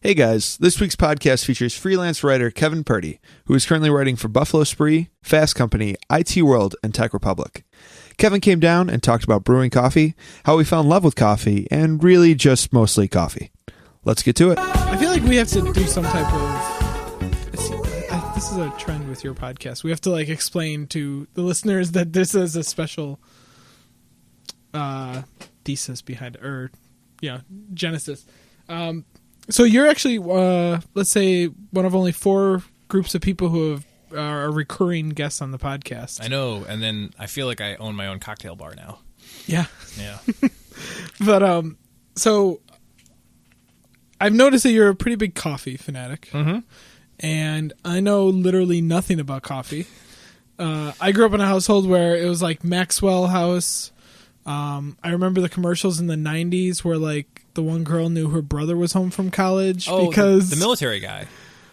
Hey guys, this week's podcast features freelance writer Kevin Purdy, who is currently writing for Buffalo Spree, Fast Company, IT World, and Tech Republic. Kevin came down and talked about brewing coffee, how he fell in love with coffee, and really just mostly coffee. Let's get to it. I feel like we have to do some type of... This is a trend with your podcast. We have to explain to the listeners that this is a special thesis behind it, or genesis. So you're actually, let's say, one of only 4 groups of people who are recurring guests on the podcast. I know, and then I feel like I own my own cocktail bar now. Yeah. Yeah. But, so I've noticed that you're a pretty big coffee fanatic. Mm-hmm. And I know literally nothing about coffee. I grew up in a household where it was like Maxwell House. I remember the commercials in the 90s where the one girl knew her brother was home from college because the military guy.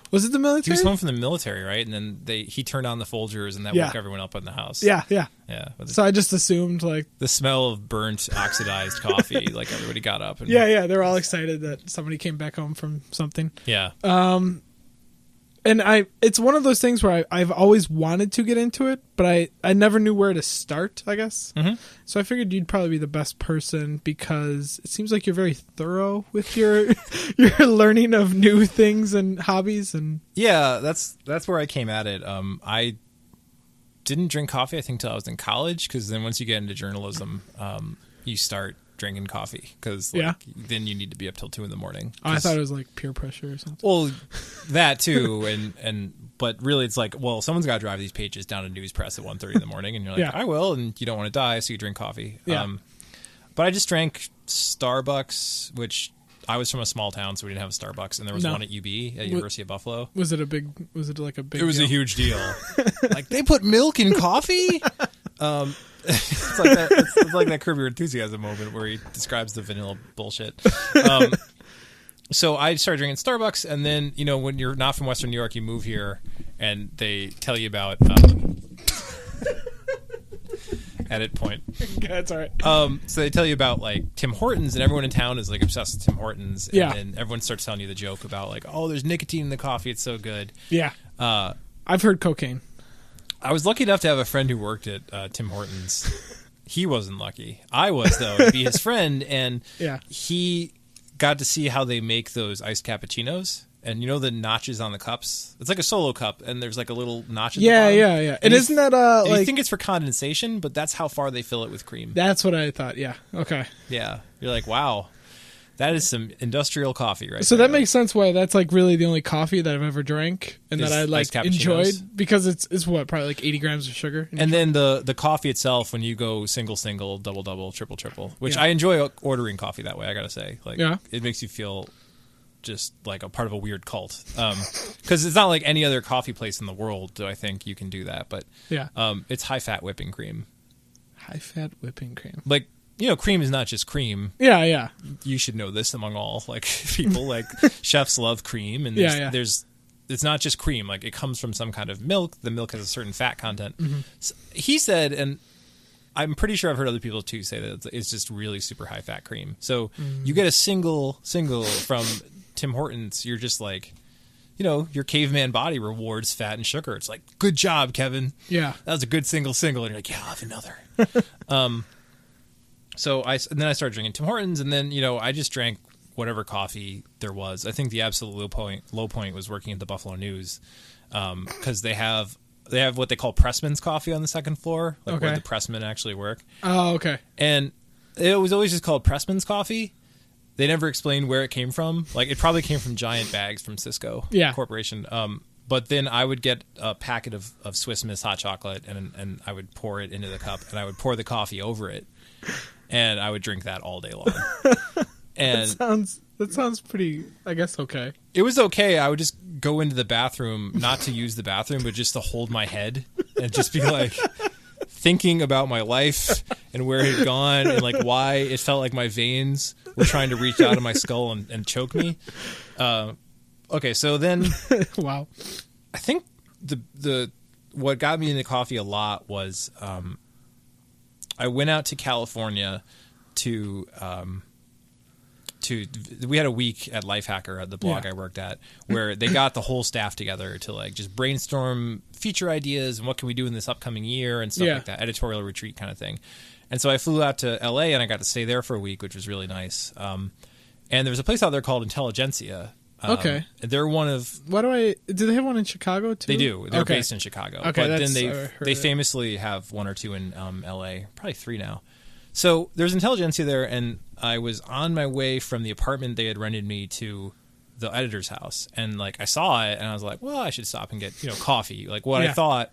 Was it the military? He was home from the military, right? And then he turned on the Folgers, and that woke everyone up in the house. Yeah. So I just assumed the smell of burnt, oxidized coffee. Everybody got up. And, yeah, they were all excited that somebody came back home from something. Yeah. And it's one of those things where I've always wanted to get into it, but I never knew where to start, I guess. Mm-hmm. So I figured you'd probably be the best person because it seems like you're very thorough with your learning of new things and hobbies. And yeah, that's where I came at it. I didn't drink coffee, I think, till I was in college, because then once you get into journalism, you start drinking coffee because then you need to be up till 2 a.m. Oh, I thought it was peer pressure or something. Well, that too, but really it's someone's got to drive these pages down to news press at 1:30 in the morning, and you're like, I will, and you don't want to die, so you drink coffee. Yeah. But I just drank Starbucks, which I was from a small town, so we didn't have a Starbucks, and there was one at UB at University of Buffalo. Was it a big? It was a huge deal. They put milk in coffee. It's like that Curb Your Enthusiasm moment where he describes the vanilla bullshit. So I started drinking Starbucks, and then when you're not from Western New York, you move here, and they tell you about edit point. That's all right. So they tell you about Tim Hortons, and everyone in town is obsessed with Tim Hortons. And then everyone starts telling you the joke about there's nicotine in the coffee, it's so good. Yeah. I've heard cocaine. I was lucky enough to have a friend who worked at Tim Hortons. He wasn't lucky. I was, though, to be his friend, and he got to see how they make those iced cappuccinos. And the notches on the cups? It's like a solo cup, and there's a little notch at the bottom. Yeah. And isn't that you think it's for condensation, but that's how far they fill it with cream. That's what I thought, yeah. Okay. Yeah. You're like, wow. That is some industrial coffee right So there. that makes sense why that's really the only coffee that I've ever drank and that I enjoyed, because it's what, probably 80 grams of sugar. And then the coffee itself, when you go single, double, triple, which I enjoy ordering coffee that way, I gotta say. It makes you feel just like a part of a weird cult. Because it's not like any other coffee place in the world do I think you can do that. But it's high-fat whipping cream. High-fat whipping cream. Cream is not just cream. Yeah. You should know this among all people. Chefs love cream, and there's it's not just cream. It comes from some kind of milk. The milk has a certain fat content. Mm-hmm. So he said, and I'm pretty sure I've heard other people too say that it's just really super high fat cream. So you get a single from Tim Hortons, you're just your caveman body rewards fat and sugar. It's good job, Kevin. Yeah, that was a good single, and you're like, I'll have another. So then I started drinking Tim Hortons, and then I just drank whatever coffee there was. I think the absolute low point was working at the Buffalo News, because they have what they call pressman's coffee on the second floor, where the pressmen actually work. Oh, okay. And it was always just called pressman's coffee. They never explained where it came from. It probably came from giant bags from Cisco Corporation. But then I would get a packet of Swiss Miss hot chocolate, and I would pour it into the cup, and I would pour the coffee over it. And I would drink that all day long. And that sounds pretty, I guess, okay. It was okay. I would just go into the bathroom, not to use the bathroom, but just to hold my head and just be thinking about my life and where it had gone, and why it felt like my veins were trying to reach out of my skull and choke me. Okay, so then wow. I think the what got me into coffee a lot was I went out to California to we had a week at Lifehacker at the blog I worked at where they got the whole staff together to like just brainstorm feature ideas and what can we do in this upcoming year and stuff like that, editorial retreat kind of thing. And so I flew out to LA and I got to stay there for a week, which was really nice. And there's a place out there called Intelligentsia. They're one of... do they have one in Chicago too? They do. They're based in Chicago. Okay, but then they famously have one or two in LA, probably 3 now. So there's Intelligentsia there, and I was on my way from the apartment they had rented me to the editor's house, and like I saw it, and I was like, well, I should stop and get coffee, like what I thought,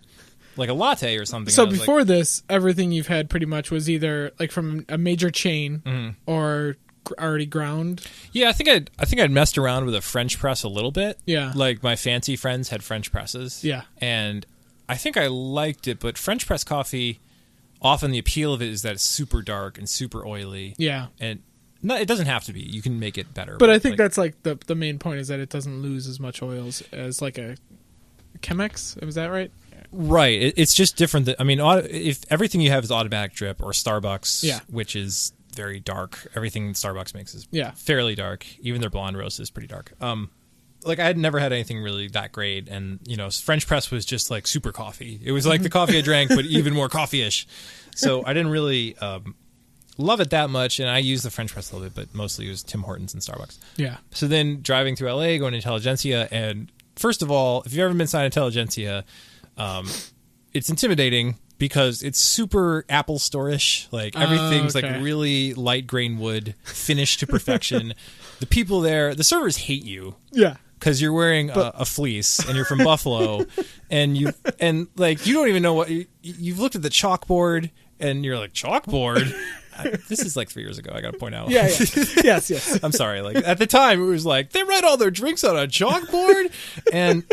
like a latte or something. So before this, everything you've had pretty much was either like from a major chain or already ground. Yeah, I think I'd messed around with a French press a little bit. Yeah, like my fancy friends had French presses. Yeah, and I think I liked it, but French press coffee, often the appeal of it is that it's super dark and super oily. Yeah. And it doesn't have to be. You can make it better. But I think that's like the main point is that it doesn't lose as much oils as like a Chemex. Is that right? Right. It's just different. If everything you have is automatic drip or Starbucks, which is very dark. Everything Starbucks makes is fairly dark. Even their blonde roast is pretty dark. Like I had never had anything really that great, and French press was just like super coffee. It was like the coffee I drank, but even more coffee-ish. So I didn't really love it that much, and I used the French press a little bit, but mostly it was Tim Hortons and Starbucks. Yeah. So then driving through LA, going to Intelligentsia, and first of all, if you've ever been inside Intelligentsia, it's intimidating because it's super Apple Store-ish. Like everything's like really light grain wood, finished to perfection. The people there, the servers hate you. Yeah. Because you're wearing a fleece and you're from Buffalo, and you don't even know what you've looked at the chalkboard and you're like, chalkboard. This is like 3 years ago. I got to point out. Yeah. Yes. I'm sorry. Like at the time, it was like they write all their drinks on a chalkboard, and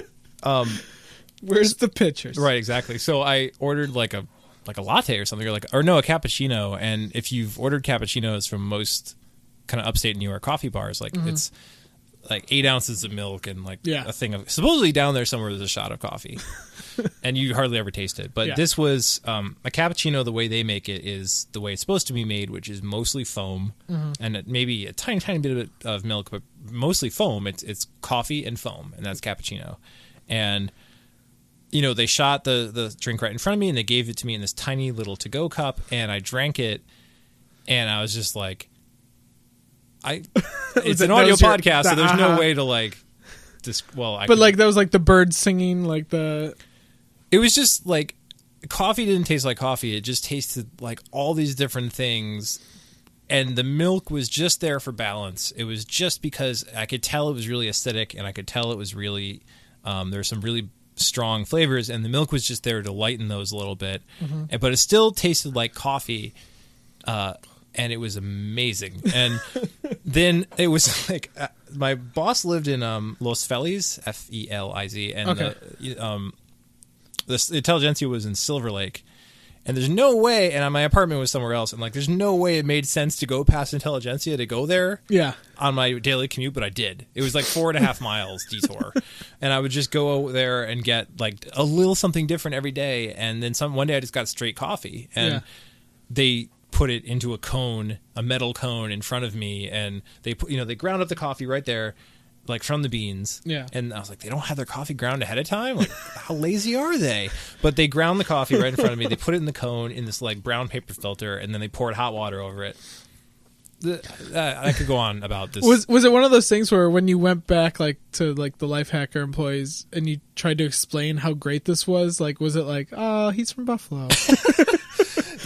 where's the pictures? Right, exactly. So I ordered like a latte or something, a cappuccino. And if you've ordered cappuccinos from most kind of upstate New York coffee bars, like it's like 8 ounces of milk and like a thing of, supposedly down there somewhere there's a shot of coffee and you hardly ever taste it. But this was a cappuccino. The way they make it is the way it's supposed to be made, which is mostly foam and maybe a tiny bit of milk, but mostly foam. It's coffee and foam, and that's cappuccino. And they shot the drink right in front of me, and they gave it to me in this tiny little to-go cup, and I drank it, and I was just like, it's an audio podcast, so there's no way to like but that was like the birds singing, like it was just like coffee didn't taste like coffee. It just tasted like all these different things, and the milk was just there for balance. It was just because I could tell it was really acidic, and I could tell it was really there's some really strong flavors, and the milk was just there to lighten those a little bit, but it still tasted like coffee. And it was amazing. And then it was like my boss lived in Los Feliz, Feliz, and the Intelligentsia was in Silver Lake. And there's no way, and my apartment was somewhere else, and like there's no way it made sense to go past Intelligentsia to go there on my daily commute, but I did. It was like 4.5 miles detour. And I would just go there and get like a little something different every day. And then one day I just got straight coffee. And they put it into a metal cone in front of me, and they ground up the coffee right there, like from the beans. Yeah. And I was like, they don't have their coffee ground ahead of time? Like, how lazy are they? But they ground the coffee right in front of me. They put it in the cone in this like brown paper filter, and then they poured hot water over it. I could go on about this. Was it one of those things where when you went back like to like the Lifehacker employees and you tried to explain how great this was, like was it like, oh, he's from Buffalo?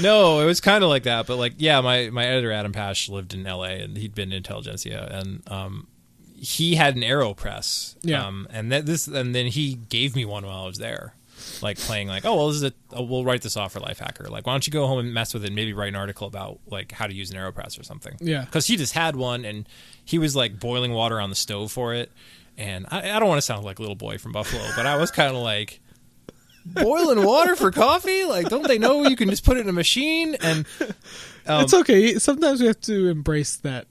No, it was kind of like that, but like, yeah, my editor Adam Pash lived in LA, and he'd been in Intelligentsia, and he had an AeroPress, and then he gave me one while I was there, like playing like, oh well, we'll write this off for Lifehacker, like why don't you go home and mess with it, and maybe write an article about like how to use an AeroPress or something, because he just had one, and he was like boiling water on the stove for it, and I don't want to sound like a little boy from Buffalo, but I was kind of like, boiling water for coffee? Like, don't they know you can just put it in a machine? And it's okay. Sometimes we have to embrace that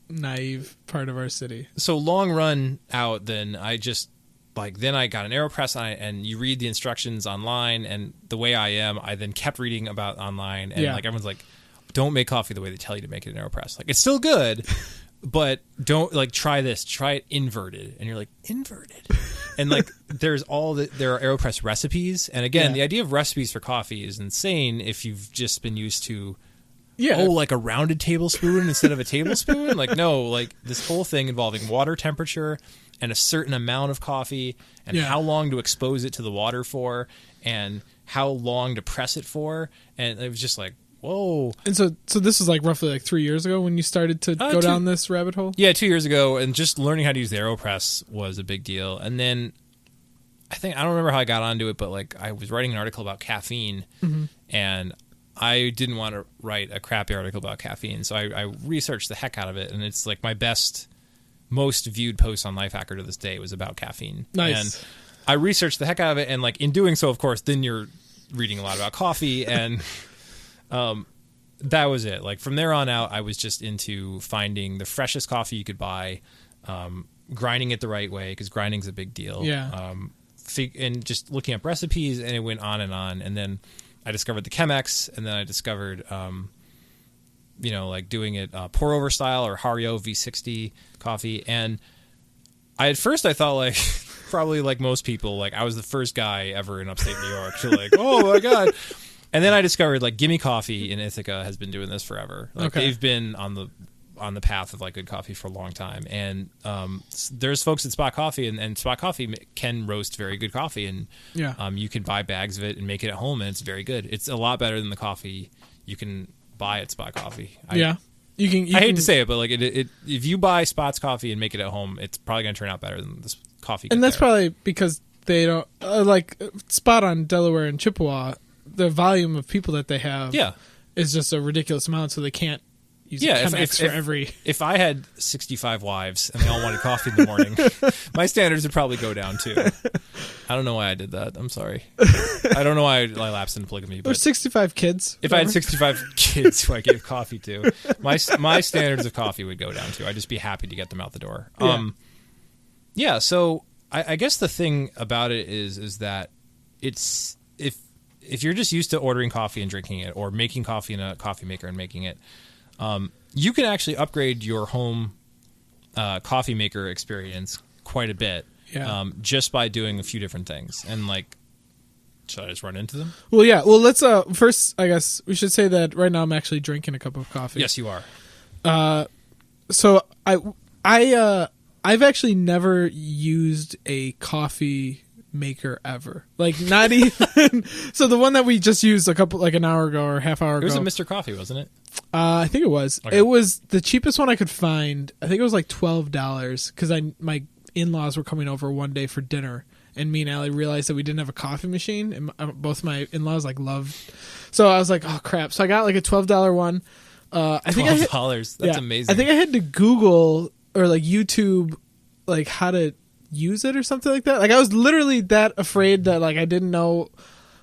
naive part of our city. So long run out, then I just then I got an AeroPress, and you read the instructions online, and the way I am, I then kept reading about online, and like everyone's like, don't make coffee the way they tell you to make it in AeroPress. Like, it's still good, but don't like try this. Try it inverted, and you're like inverted, and like there are AeroPress recipes, and again, the idea of recipes for coffee is insane if you've just been used to. Yeah. Oh, like a rounded tablespoon instead of a tablespoon? Like, no, like this whole thing involving water temperature and a certain amount of coffee and how long to expose it to the water for and how long to press it for. And it was just like, whoa. And so this was like roughly like 3 years ago when you started to go down this rabbit hole? Yeah, 2 years ago. And just learning how to use the AeroPress was a big deal. And then I don't remember how I got onto it, but like I was writing an article about caffeine and I didn't want to write a crappy article about caffeine, so I researched the heck out of it, and it's like my most viewed post on Lifehacker to this day was about caffeine. Nice. And I researched the heck out of it, and like in doing so, of course, then you're reading a lot about coffee, and that was it. Like from there on out, I was just into finding the freshest coffee you could buy, grinding it the right way, because grinding's a big deal. Yeah. And just looking up recipes, and it went on, and then I discovered the Chemex, and then I discovered, like doing it pour over style or Hario V60 coffee. And at first I thought like probably like most people, like I was the first guy ever in upstate New York to like, oh my God. And then I discovered like Gimme Coffee in Ithaca has been doing this forever. Like they've been on the path of like good coffee for a long time. And there's folks at Spot Coffee, and Spot Coffee can roast very good coffee, and you can buy bags of it and make it at home, and it's very good. It's a lot better than the coffee you can buy at Spot Coffee. I hate to say it, but like it if you buy Spot's coffee and make it at home, it's probably going to turn out better than this coffee. And that's probably because they don't like Spot on Delaware and Chippewa. The volume of people that they have is just a ridiculous amount, so they can't use Chemex for every. If I had 65 wives and they all wanted coffee in the morning, my standards would probably go down too. I don't know why I did that. I'm sorry. I don't know why I lapsed into polygamy. But or 65 kids. If I had 65 kids who I gave coffee to, my standards of coffee would go down too. I'd just be happy to get them out the door. So I guess the thing about it is that it's if you're just used to ordering coffee and drinking it, or making coffee in a coffee maker and making it, you can actually upgrade your home coffee maker experience quite a bit just by doing a few different things. And like, should I just run into them? Well, yeah. Well, let's first, I guess we should say that right now I'm actually drinking a cup of coffee. Yes, you are. So I've actually never used a coffee maker ever, like not even so the one that we just used an hour ago or half hour ago, it was a Mr. Coffee, wasn't it? I think it was. Okay. It was the cheapest one I could find. I think it was like $12 because my in-laws were coming over one day for dinner, and me and Allie realized that we didn't have a coffee machine, and both my in-laws like loved, so I was like, oh crap. So I got like a $12 one. I think $12. That's amazing. I think I had to Google or like YouTube like how to use it or something like that. Like I was literally that afraid that like I didn't know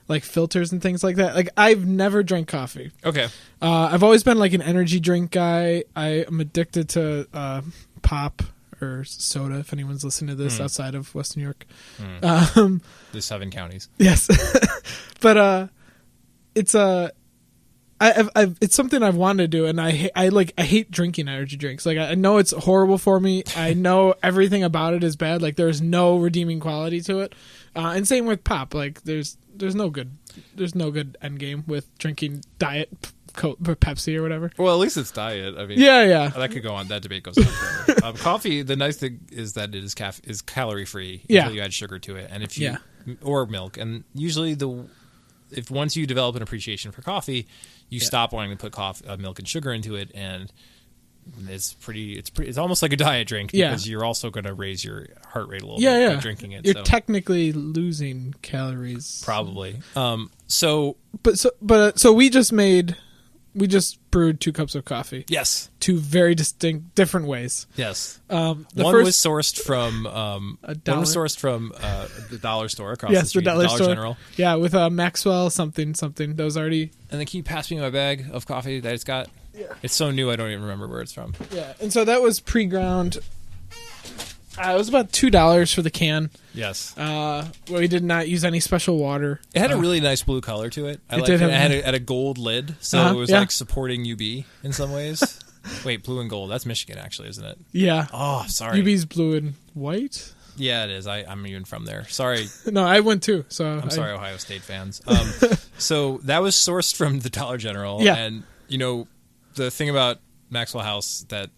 like filters and things like that. Like I've never drank coffee. Okay. I've always been like an energy drink guy. I am addicted to pop or soda, if anyone's listening to this outside of Western New York. The 7 counties. Yes. But it's it's something I've wanted to do, and I hate drinking energy drinks. Like I know it's horrible for me. I know everything about it is bad. Like there's no redeeming quality to it. And same with pop. Like there's no good end game with drinking diet Coke or Pepsi or whatever. Well, at least it's diet. I mean, yeah. That could go on. That debate goes on forever. Coffee. The nice thing is that it is calorie free until you add sugar to it, and if you or milk, and usually if once you develop an appreciation for coffee, you stop wanting to put milk and sugar into it, and it's almost like a diet drink because you're also going to raise your heart rate a little bit by drinking it. You're technically losing calories, probably. So we just brewed 2 cups of coffee. Yes, 2 very distinct, different ways. Yes, one was sourced from the dollar store across the street, the Dollar General. Yeah, with Maxwell something that was already. And then can you pass me my bag of coffee that it's got? Yeah, it's so new I don't even remember where it's from. Yeah, and so that was pre-ground. It was about $2 for the can. Yes. We did not use any special water. It had a really nice blue color to it. It had a gold lid, so it was like supporting UB in some ways. Wait, blue and gold. That's Michigan, actually, isn't it? Yeah. Oh, sorry. UB's blue and white. Yeah, it is. I'm even from there. Sorry. No, I went too. So I'm sorry, Ohio State fans. So that was sourced from the Dollar General. Yeah. And, the thing about Maxwell House that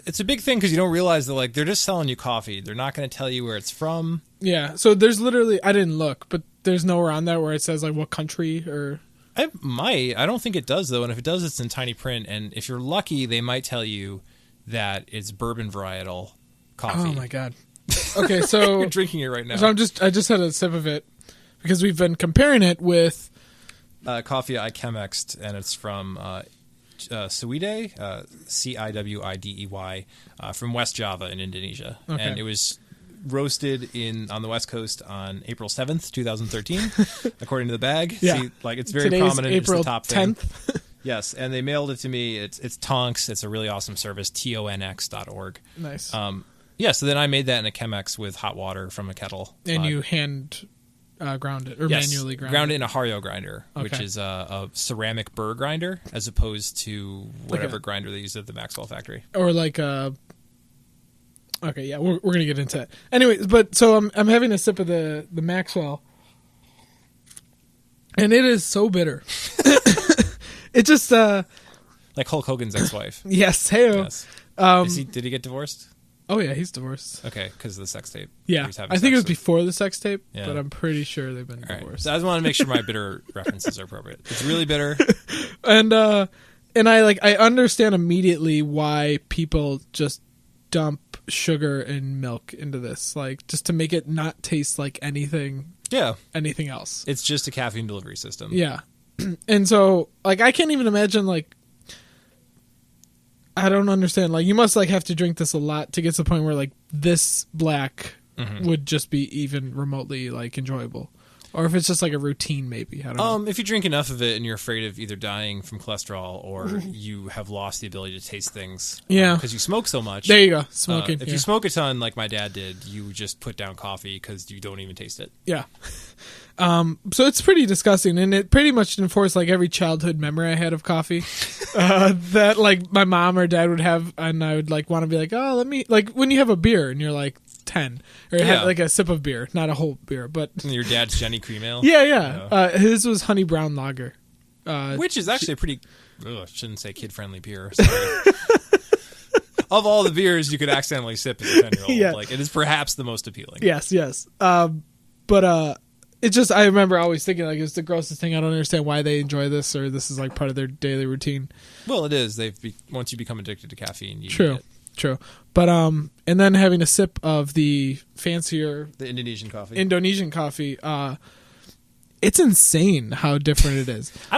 it's a big thing because you don't realize that, like, they're just selling you coffee. They're not going to tell you where it's from. Yeah. So there's literally, I didn't look, but there's nowhere on there where it says, like, what country or... It might. I don't think it does, though. And if it does, it's in tiny print. And if you're lucky, they might tell you that it's bourbon varietal coffee. Oh, my God. Okay, so... You're drinking it right now. So I just had a sip of it because we've been comparing it with... coffee I Chemexed, and it's from Ciwidey, Ciwidey, from West Java in Indonesia. Okay. And it was roasted on the West Coast on April 7th, 2013, according to the bag. Yeah. See, like, it's very Today's prominent. April It's the top 10th. thing. Yes, and they mailed it to me. It's Tonks. It's a really awesome service, tonx.org. Nice. So then I made that in a Chemex with hot water from a kettle. And you hand ground it, or manually ground it? In a Hario grinder, which is a ceramic burr grinder, as opposed to whatever grinder they use at the Maxwell factory. Or like a... Okay, yeah, we're going to get into that. Anyways, but so I'm having a sip of the Maxwell, and it is so bitter. It just... like Hulk Hogan's ex-wife. Yes, hey. Yes. Did he get divorced? Oh, yeah, he's divorced. Okay, because of the sex tape. Yeah, I think it was before the sex tape, but I'm pretty sure they've been divorced. Right. So I just want to make sure my bitter references are appropriate. It's really bitter. And I understand immediately why people just dump sugar and milk into this, like, just to make it not taste like anything else. It's just a caffeine delivery system. Yeah. And so, like, I can't even imagine, like, I don't understand. Like, you must, like, have to drink this a lot to get to the point where, like, this black would just be even remotely, like, enjoyable. Or if it's just like a routine, maybe. I don't know. If you drink enough of it and you're afraid of either dying from cholesterol or you have lost the ability to taste things. Yeah. Because you smoke so much. There you go. Smoking. If you smoke a ton like my dad did, you just put down coffee because you don't even taste it. Yeah. So it's pretty disgusting, and it pretty much enforced like every childhood memory I had of coffee that like my mom or dad would have, and I would like want to be like, oh, let me, like when you have a beer and you're like 10 or have like a sip of beer, not a whole beer, but your dad's Jenny Cream Ale. Yeah. His was honey brown lager, which is actually a pretty I shouldn't say kid friendly beer. Sorry. Of all the beers you could accidentally sip as a 10-year-old, like it is perhaps the most appealing. Yes. But it's just, I remember always thinking like it's the grossest thing. I don't understand why they enjoy this, or this is like part of their daily routine. Well, it is. Once you become addicted to caffeine, you True. But and then having a sip of the fancier Indonesian coffee, it's insane how different it is. I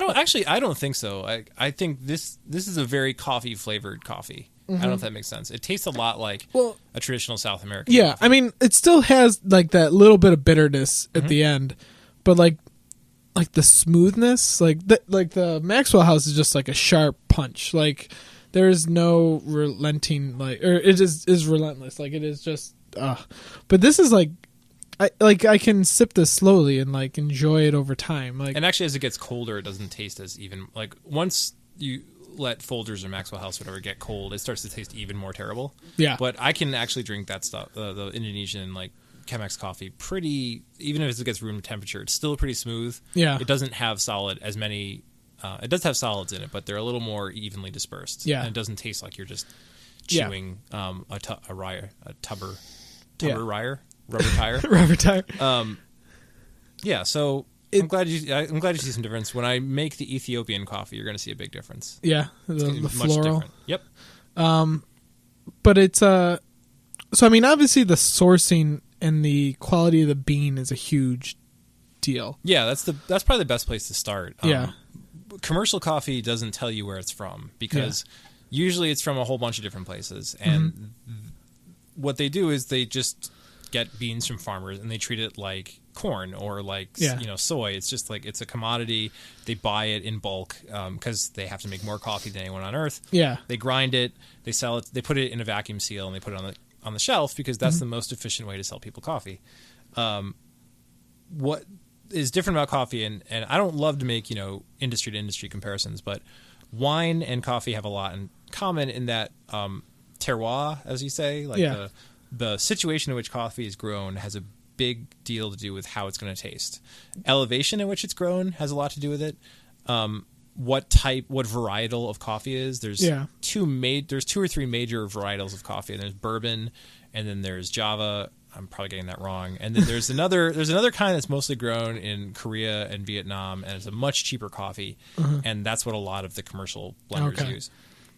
don't think so. I think this is a very coffee flavored coffee. I don't know if that makes sense. It tastes a lot like a traditional South American coffee. I mean, it still has like that little bit of bitterness at the end, but like the smoothness, like the Maxwell House is just like a sharp punch. Like there is no relenting, like, or it is relentless. Like it is just, but this is like, I can sip this slowly and like enjoy it over time. Like, and actually, as it gets colder, it doesn't taste as even. Like once you let Folgers or Maxwell House, whatever, get cold, it starts to taste even more terrible. Yeah. But I can actually drink that stuff, the Indonesian like Chemex coffee, pretty, even if it gets room temperature, it's still pretty smooth. Yeah. It doesn't have it does have solids in it, but they're a little more evenly dispersed. Yeah. And it doesn't taste like you're just chewing rubber tire. Yeah. So I'm glad you see some difference. When I make the Ethiopian coffee, you're going to see a big difference. Yeah, the floral. Yep. But it's so I mean, obviously the sourcing and the quality of the bean is a huge deal. Yeah, that's probably the best place to start. Commercial coffee doesn't tell you where it's from because usually it's from a whole bunch of different places, and what they do is they just get beans from farmers and they treat it like corn or like soy. It's just like it's a commodity. They buy it in bulk because they have to make more coffee than anyone on earth. Yeah, they grind it, they sell it, they put it in a vacuum seal, and they put it on the shelf because that's the most efficient way to sell people coffee. What is different about coffee, and I don't love to make industry to industry comparisons, but wine and coffee have a lot in common in that terroir, as you say, like the situation in which coffee is grown has a big deal to do with how it's going to taste. Elevation in which it's grown has a lot to do with it. What varietal of coffee is. There's two or three major varietals of coffee. And there's bourbon, and then there's Java. I'm probably getting that wrong. And then there's another kind that's mostly grown in Korea and Vietnam, and it's a much cheaper coffee. And that's what a lot of the commercial blenders use.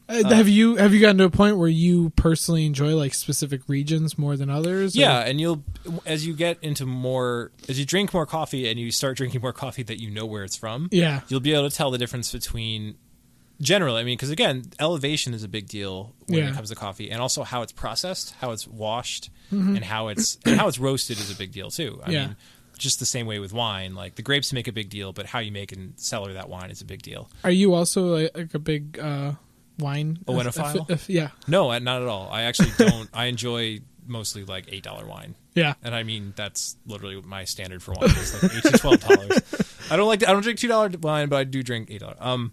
Have you gotten to a point where you personally enjoy like specific regions more than others? Yeah, and as you drink more coffee and you start drinking more coffee that you know where it's from, you'll be able to tell the difference between generally, I mean, because again, elevation is a big deal when it comes to coffee, and also how it's processed, how it's washed, and how it's roasted is a big deal too. I mean, just the same way with wine, like the grapes make a big deal, but how you make and cellar that wine is a big deal. Are you also like a big wine oenophile? Yeah. No, not at all. I actually don't. I enjoy mostly like $8 wine. Yeah. And I mean, that's literally my standard for wine. It's like $8 to $12. I don't drink $2 wine, but I do drink $8.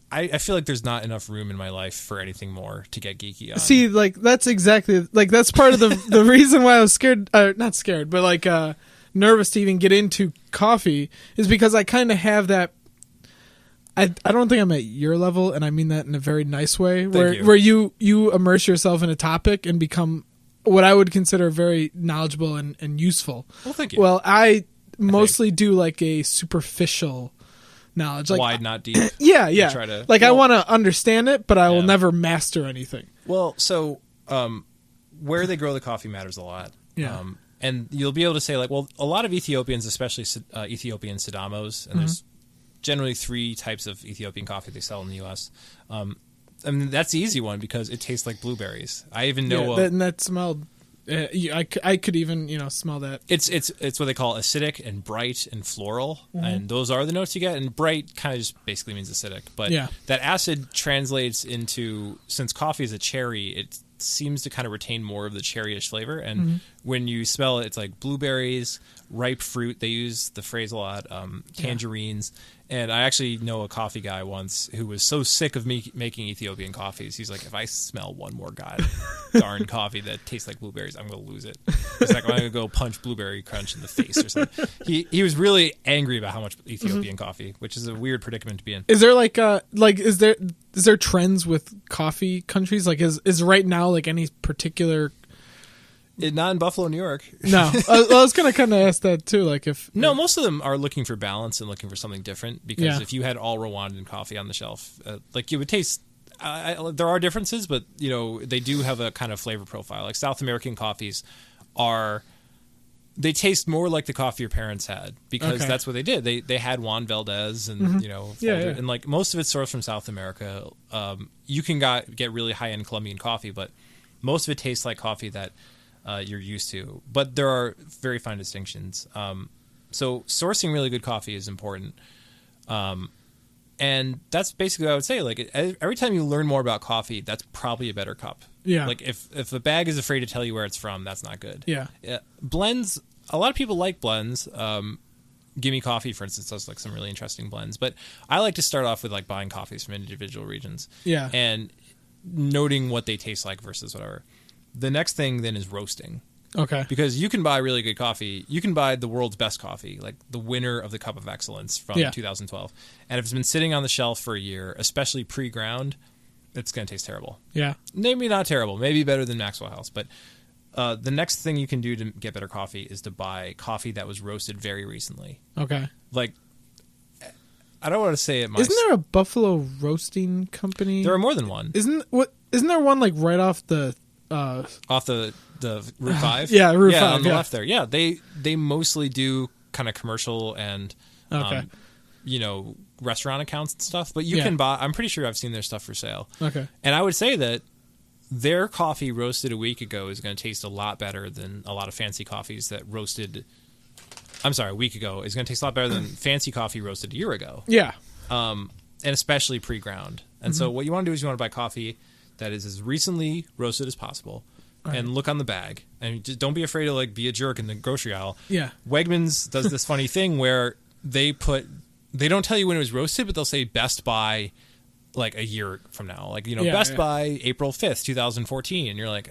I feel like there's not enough room in my life for anything more to get geeky on. See, like that's exactly like that's part of the reason why I was scared, not scared, but like nervous to even get into coffee is because I kind of have that. I don't think I'm at your level, and I mean that in a very nice way, where you immerse yourself in a topic and become what I would consider very knowledgeable and useful. Well, thank you. Well, I mostly do like a superficial knowledge, like wide, not deep. Yeah. I want to understand it, but I will never master anything. Well, so where they grow the coffee matters a lot. Yeah. And you'll be able to say like, well, a lot of Ethiopians, especially Ethiopian Sidamos, and there's generally 3 types of Ethiopian coffee they sell in the U.S. I mean, that's the easy one because it tastes like blueberries. I even know that smelled. I could even smell that. It's what they call acidic and bright and floral, and those are the notes you get. And bright kind of just basically means acidic, but that acid translates into, since coffee is a cherry, it seems to kind of retain more of the cherryish flavor. And when you smell it, it's like blueberries, ripe fruit. They use the phrase a lot, tangerines. And I actually know a coffee guy once who was so sick of me making Ethiopian coffees. He's like, if I smell one more darn coffee that tastes like blueberries, I'm going to lose it. It's like, I'm going to go punch Blueberry Crunch in the face or something. He was really angry about how much Ethiopian coffee, which is a weird predicament to be in. Is there is there trends with coffee countries? Like is right now like any particular... Not in Buffalo, New York. No. I was going to kind of ask that too. Like if most of them are looking for balance and looking for something different, because if you had all Rwandan coffee on the shelf, like it would taste, there are differences, but they do have a kind of flavor profile. Like South American coffees they taste more like the coffee your parents had, because that's what they did. They had Juan Valdez and, and like most of it's sourced from South America. You can get really high end Colombian coffee, but most of it tastes like coffee that you're used to, but there are very fine distinctions. So sourcing really good coffee is important. And that's basically what I would say. Like every time you learn more about coffee, that's probably a better cup. Yeah. Like if a bag is afraid to tell you where it's from, that's not good. Yeah. Blends. A lot of people like blends. Gimme Coffee, for instance, does like some really interesting blends, but I like to start off with like buying coffees from individual regions. Yeah. And noting what they taste like versus whatever. The next thing then is roasting. Okay. Because you can buy really good coffee. You can buy the world's best coffee, like the winner of the Cup of Excellence from 2012. And if it's been sitting on the shelf for a year, especially pre-ground, it's going to taste terrible. Yeah. Maybe not terrible. Maybe better than Maxwell House. But the next thing you can do to get better coffee is to buy coffee that was roasted very recently. Okay. Like, I don't want to say it. Isn't there a Buffalo Roasting Company? There are more than one. Isn't there one like right off the... off the Route 5? Yeah, Route 5. On the left there. Yeah, they mostly do kind of commercial and, restaurant accounts and stuff. But you can buy, I'm pretty sure I've seen their stuff for sale. Okay. And I would say that their coffee roasted a week ago is going to taste a lot better than a lot of fancy coffees that roasted, a week ago is going to taste a lot better than fancy coffee roasted a year ago. Yeah. And especially pre-ground. And so what you want to do is you want to buy coffee that is as recently roasted as possible, and look on the bag, and just don't be afraid to like be a jerk in the grocery aisle. Yeah. Wegmans does this funny thing where they put they don't tell you when it was roasted, but they'll say best by like a year from now. Like, best by April 5th, 2014. And you're like,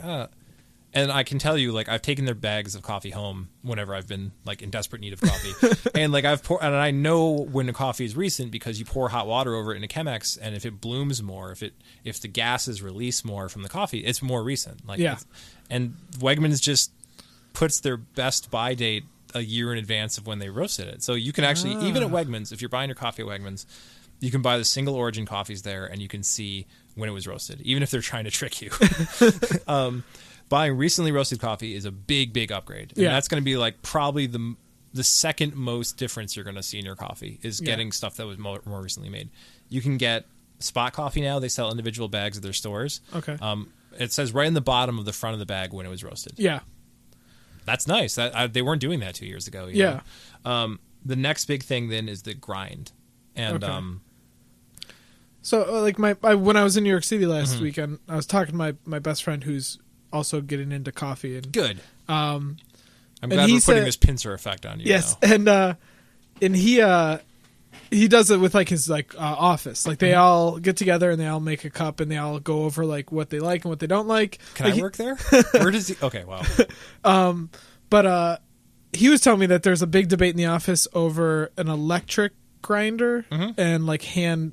And I can tell you, like, I've taken their bags of coffee home whenever I've been, like, in desperate need of coffee. And, like, and I know when the coffee is recent because you pour hot water over it in a Chemex, and if it blooms more, if the gases release more from the coffee, it's more recent. Like, and Wegmans just puts their best buy date a year in advance of when they roasted it. So you can actually, even at Wegmans, if you're buying your coffee at Wegmans, you can buy the single origin coffees there, and you can see when it was roasted, even if they're trying to trick you. Buying recently roasted coffee is a big, big upgrade. And that's going to be like probably the second most difference you're going to see in your coffee is getting stuff that was more recently made. You can get spot coffee now. They sell individual bags at their stores. Okay. It says right in the bottom of the front of the bag when it was roasted. Yeah. That's nice. They weren't doing that 2 years ago. You know? The next big thing then is the grind. And so like when I was in New York City last weekend, I was talking to my best friend who's also getting into coffee. And good. I'm glad we're putting this pincer effect on you. Yes, now. And he does it with like his office. Like they all get together and they all make a cup and they all go over like what they like and what they don't like. Can I work there? Where does he? Okay, wow. But he was telling me that there's a big debate in the office over an electric grinder and like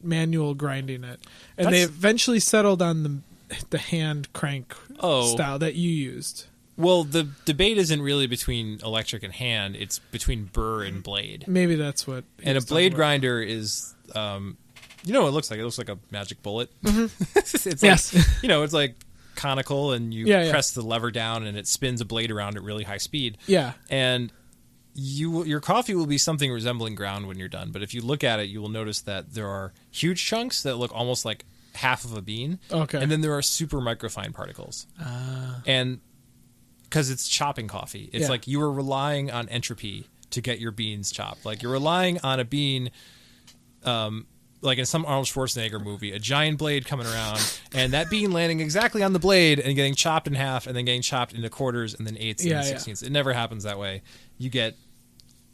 manual grinding it, and they eventually settled on the hand crank style that you used. Well, the debate isn't really between electric and hand; it's between burr and blade. Maybe that's what. And a blade grinder is, you know, what it looks like. It looks like a magic bullet. It's like, it's like conical, and you press the lever down, and it spins a blade around at really high speed. Yeah, and your coffee will be something resembling ground when you're done. But if you look at it, you will notice that there are huge chunks that look almost like half of a bean. Okay. And then there are super microfine particles. And because it's chopping coffee, it's like you are relying on entropy to get your beans chopped. Like you're relying on a bean, like in some Arnold Schwarzenegger movie, a giant blade coming around and that bean landing exactly on the blade and getting chopped in half and then getting chopped into quarters and then eighths and sixteenths. It never happens that way. You get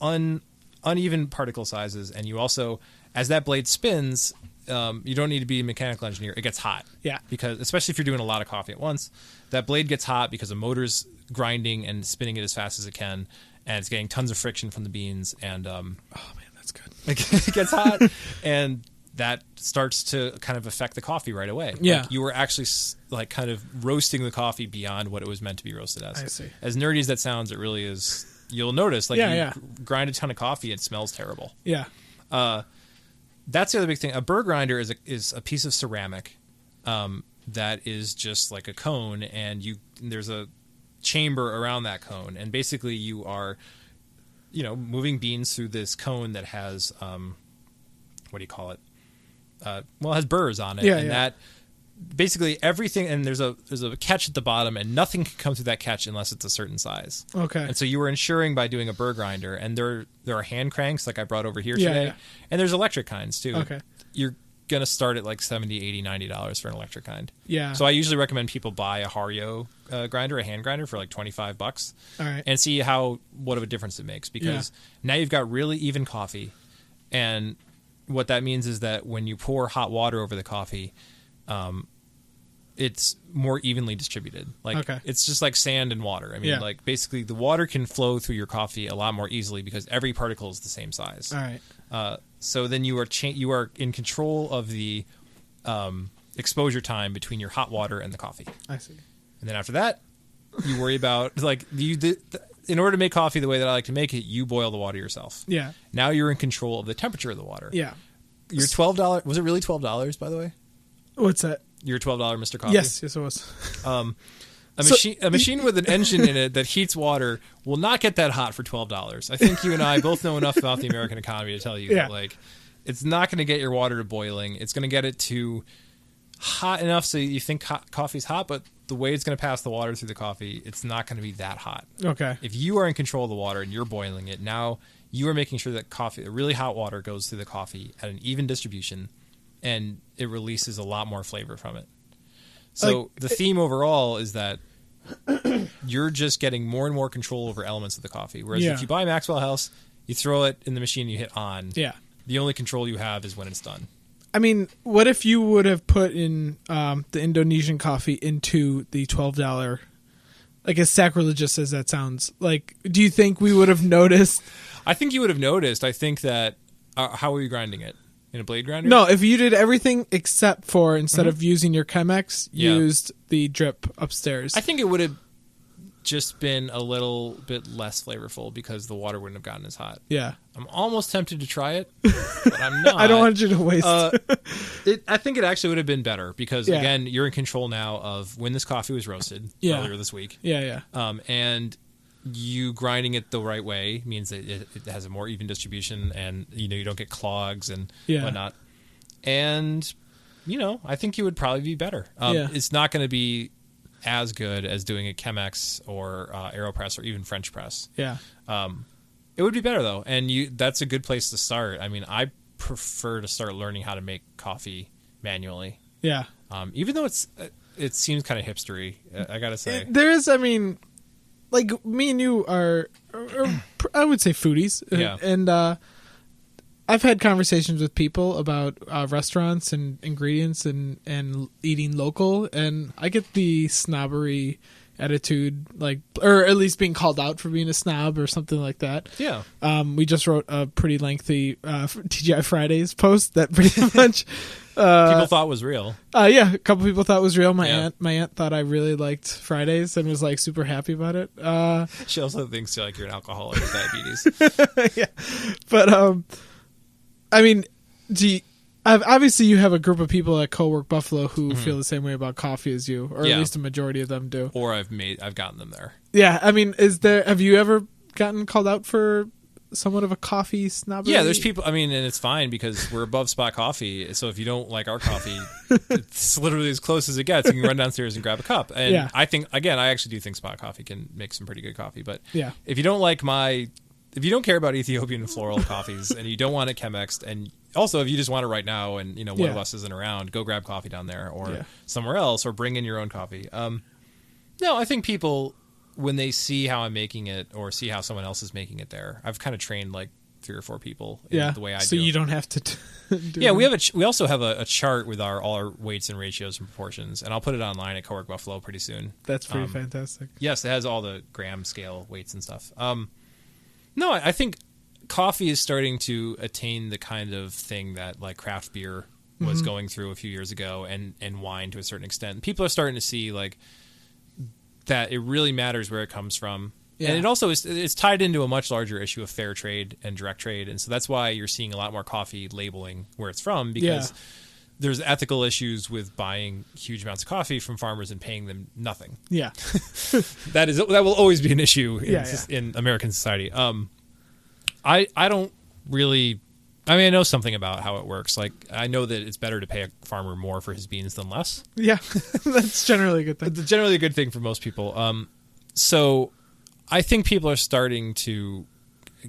uneven particle sizes, and you also, as that blade spins, you don't need to be a mechanical engineer. It gets hot. Yeah. Because especially if you're doing a lot of coffee at once, that blade gets hot because the motor's grinding and spinning it as fast as it can, and it's getting tons of friction from the beans. And oh man, that's good. It gets hot, and that starts to kind of affect the coffee right away. Yeah. Like you were actually like kind of roasting the coffee beyond what it was meant to be roasted as. I see. As nerdy as that sounds, it really is. You'll notice, like, grind a ton of coffee, it smells terrible. Yeah. That's the other big thing. A burr grinder is a piece of ceramic that is just like a cone, and there's a chamber around that cone, and basically you are, moving beans through this cone that has what do you call it? It has burrs on it, that basically everything, and there's a catch at the bottom, and nothing can come through that catch unless it's a certain size. Okay. And so you were ensuring by doing a burr grinder, and there are hand cranks like I brought over here today, and there's electric kinds too. Okay. You're gonna start at like $70, $80, $90 for an electric kind. Yeah. So I usually recommend people buy a Hario grinder, a hand grinder, for like $25. All right. And see what of a difference it makes, because now you've got really even coffee, and what that means is that when you pour hot water over the coffee, it's more evenly distributed. Like it's just like sand and water. I mean, like basically the water can flow through your coffee a lot more easily because every particle is the same size. All right. So then you are in control of the exposure time between your hot water and the coffee. I see. And then after that, you worry about like in order to make coffee the way that I like to make it, you boil the water yourself. Yeah. Now you're in control of the temperature of the water. Yeah. Your $12, was it really $12, by the way? What's that? Your $12 Mr. Coffee? Yes, it was. A machine with an engine in it that heats water will not get that hot for $12. I think you and I both know enough about the American economy to tell you that, like, it's not going to get your water to boiling. It's going to get it to hot enough so you think coffee's hot, but the way it's going to pass the water through the coffee, it's not going to be that hot. Okay. If you are in control of the water and you're boiling it, now you are making sure that really hot water goes through the coffee at an even distribution, and it releases a lot more flavor from it. So the theme overall is that you're just getting more and more control over elements of the coffee. Whereas if you buy Maxwell House, you throw it in the machine, you hit on. Yeah. The only control you have is when it's done. I mean, what if you would have put in the Indonesian coffee into the $12? Like, as sacrilegious as that sounds, like, do you think we would have noticed? I think you would have noticed. I think that how are you grinding it? In a blade grinder? No, if you did everything except for, instead of using your Chemex, used the drip upstairs. I think it would have just been a little bit less flavorful because the water wouldn't have gotten as hot. Yeah. I'm almost tempted to try it, but I'm not. I don't want you to waste I think it actually would have been better because, again, you're in control now of when this coffee was roasted earlier this week. Yeah. And you grinding it the right way means that it has a more even distribution, and you don't get clogs and whatnot. And I think you would probably be better. It's not going to be as good as doing a Chemex or AeroPress or even French press. Yeah. It would be better though, and that's a good place to start. I mean, I prefer to start learning how to make coffee manually. Yeah. Even though it seems kind of hipstery, I gotta say. There is, I mean, like, me and you are I would say foodies. Yeah. And I've had conversations with people about restaurants and ingredients and eating local, and I get the snobbery attitude, like, or at least being called out for being a snob or something like that. Yeah. We just wrote a pretty lengthy TGI Fridays post that pretty much people thought was real. Yeah, a couple people thought it was real. My aunt thought I really liked Fridays and was like super happy about it. She also thinks you're an alcoholic with diabetes. Yeah, but I mean, obviously you have a group of people at Cowork Buffalo who feel the same way about coffee as you, or at least a majority of them do. Or I've gotten them there. Yeah, I mean, have you ever gotten called out for somewhat of a coffee snobbery? Yeah, there's people. I mean, and it's fine because we're above Spot Coffee. So if you don't like our coffee, it's literally as close as it gets. You can run downstairs and grab a cup. And I think, again, I actually do think Spot Coffee can make some pretty good coffee. But if you don't like if you don't care about Ethiopian and floral coffees and you don't want it Chemexed, and also if you just want it right now and one of us isn't around, go grab coffee down there or somewhere else, or bring in your own coffee. No, I think people, when they see how I'm making it or see how someone else is making it there, I've kind of trained like 3 or 4 people in the way I do. So you don't have to do we also have a chart with all our weights and ratios and proportions, and I'll put it online at Cowork Buffalo pretty soon. That's pretty fantastic. Yes, it has all the gram scale weights and stuff. No, I think coffee is starting to attain the kind of thing that like craft beer was going through a few years ago, and wine to a certain extent. People are starting to see like that it really matters where it comes from. Yeah. And it also it's tied into a much larger issue of fair trade and direct trade. And so that's why you're seeing a lot more coffee labeling where it's from, because there's ethical issues with buying huge amounts of coffee from farmers and paying them nothing. Yeah. That will always be an issue in American society. I don't really, I mean, I know something about how it works. Like, I know that it's better to pay a farmer more for his beans than less. Yeah. That's generally a good thing. It's generally a good thing for most people. So I think people are starting to